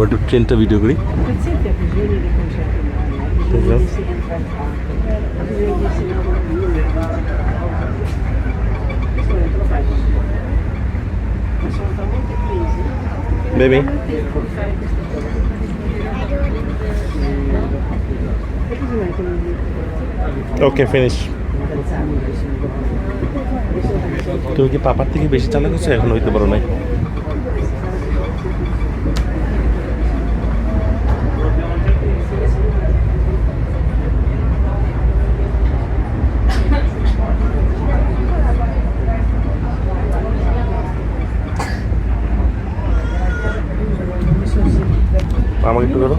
একটু ট্রেনটা ভিডিও করি। Baby. Okay, finish. তুমি কি পাপার থেকে বেশি চালাক হচ্ছে? এখন হইতে পারো নাই। আমাকে একটু করো।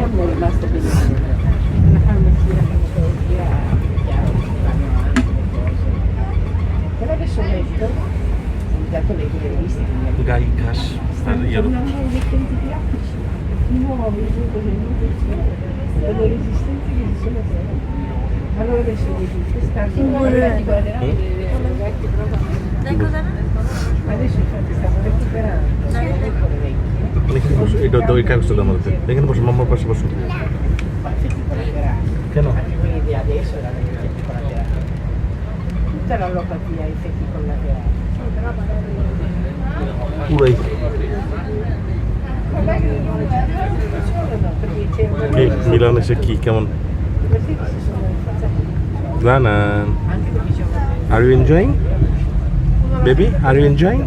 গাই ঘাস আর ইয়ারো এটা তো ওই কাগজটা দাম আছে। এখানে বসো, মাম্মার পাশে বসো। কেন? পুরাই মিলান এসে কি কেমন? না না, আর you enjoying baby? Are you enjoying?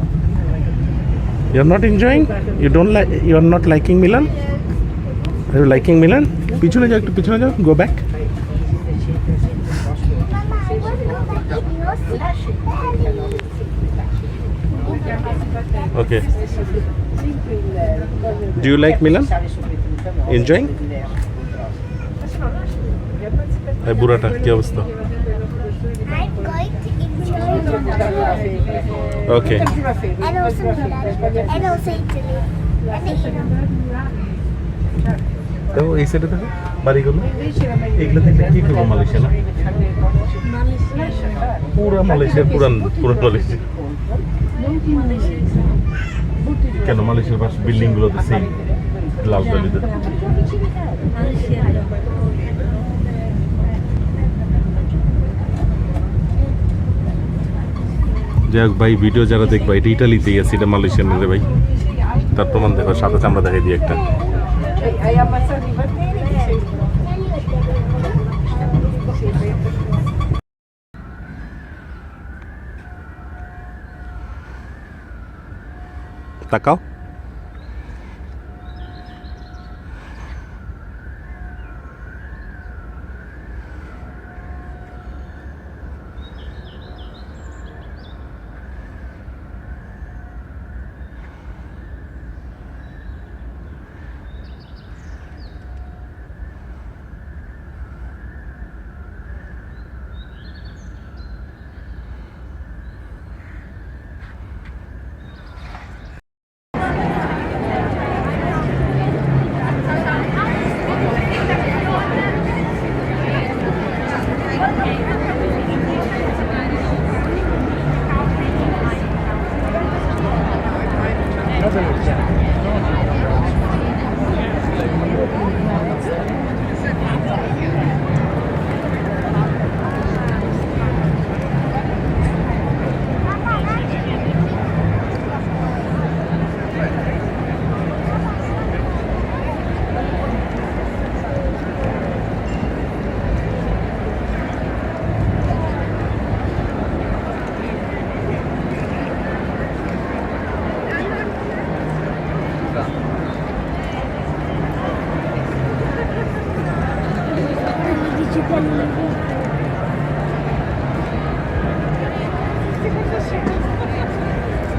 You are not enjoying? You don't like? You are not liking Milan? Are you liking Milan? পিছনে যাও, একটু পিছনে যাও. Go back. Okay. Do you like Milan? Enjoying? এই বুড়াটা কি অবস্থা? Okay. And also Milan. And also Italy. তো এই সাইডে দেখো বাড়িগুলো, এগুলো থেকে কি করবো? মালয়েশিয়া না, পুরা মালয়েশিয়ার পুরান মালয়েশিয়া। কেন মালয়েশিয়ার পাশে বিল্ডিং গুলো তো সেই লাল কালিতে। যাই হোক ভাই, ভিডিও যারা দেখবা, এটা ইটালিতে গেছে, এটা মালয়েশিয়ান রে ভাই। তার প্রমাণ দেখো, সাথে আমরা দেখাই দিই একটা। তাকাও।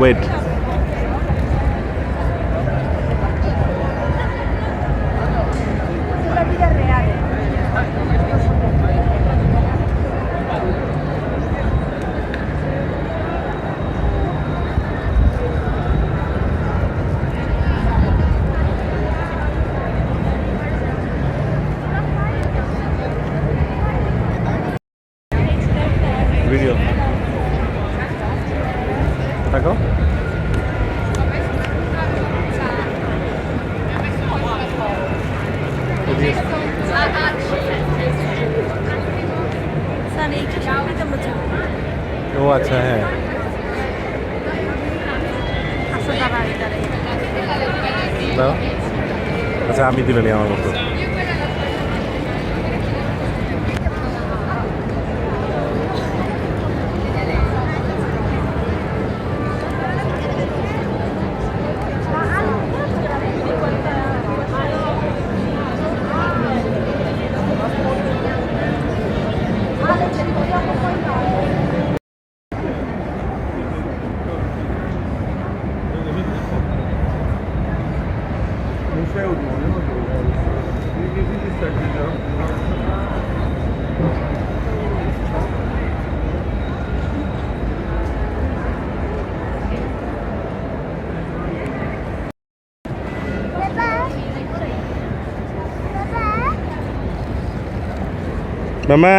Wait. ও আচ্ছা, হ্যাঁ। দাও। আচ্ছা, আমি দিলে নি আমার মতো। মামা,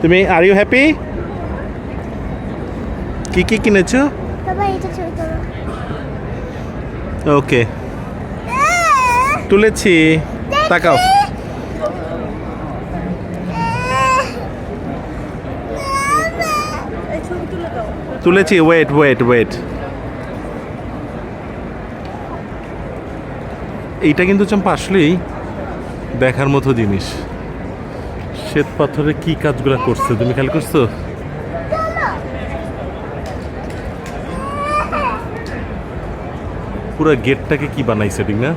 তুমি আর ইউ হ্যাপি? কি কি কিনেছো? বাবা এটা ছবি করো। ওকে, তুলেছি, তাকাও। তুলেছি, ওয়েট ওয়েট ওয়েট। এইটা কিন্তু চম্পা আসলেই দেখার মতো জিনিস। শ্বেত পাথরে কি কাজগুলো করছে তুমি খেয়াল করছো? পুরো গেটটাকে কি বানাইছে ঠিক না?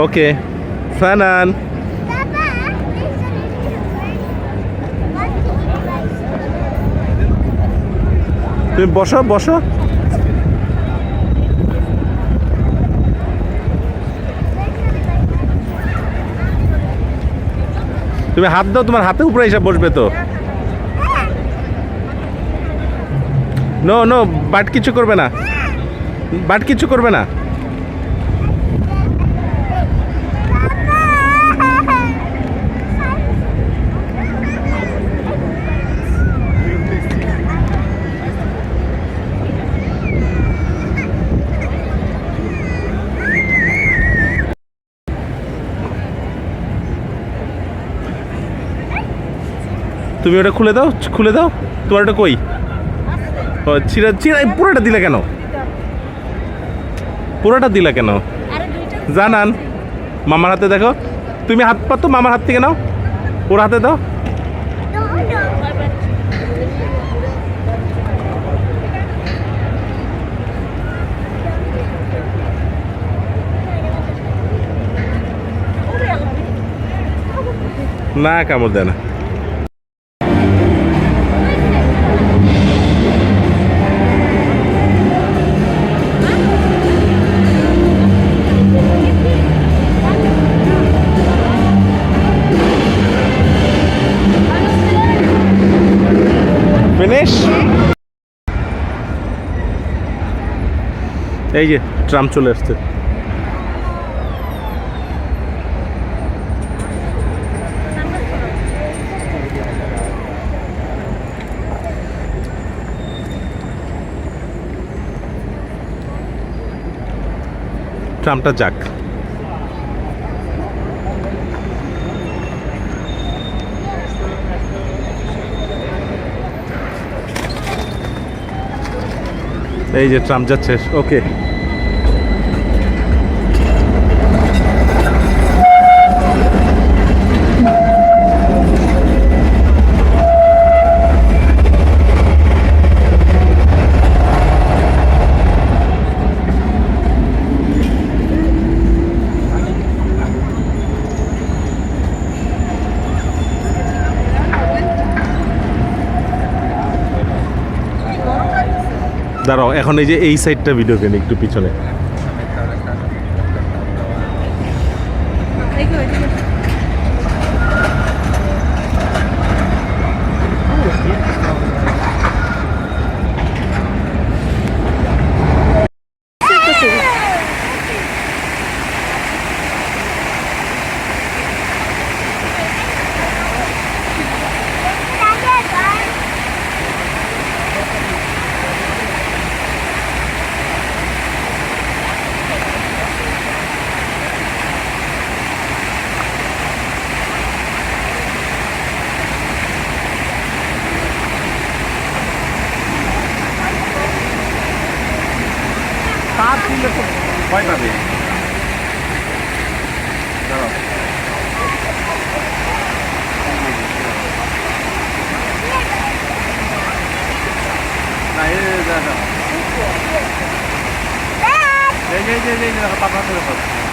ওকে, ফানান। তুমি বসো বসো। তুমি হাত দাও, তোমার হাতে উপরে এসে বসবে তো। নো নো, বাট কিছু করবে না, বাট কিছু করবে না। তুমি ওটা খুলে দাও, খুলে দাও। তোমার ওটা কই? ও চিরা চিরা, পুরোটা দিলে কেন? পুরোটা দিলে কেন? জানান, মামার হাতে দেখো। তুমি হাত পাতো, মামার হাত থেকে নাও, ওর হাতে দাও। না, কামড় দেয় না। ফিনিশ। এই যে ট্রাম চলে আসছে। ট্রামটা যাক। এই যে ট্রাম যাচ্ছে। ওকে, দাঁড়াও, এখন এই যে এই সাইডটা ভিডিও কেন একটু পিছনে। ভয় পাবে। দাঁড়াও। না, এই দাঁড়াও। এই যে দেখো, পাপা হাতে রাখো।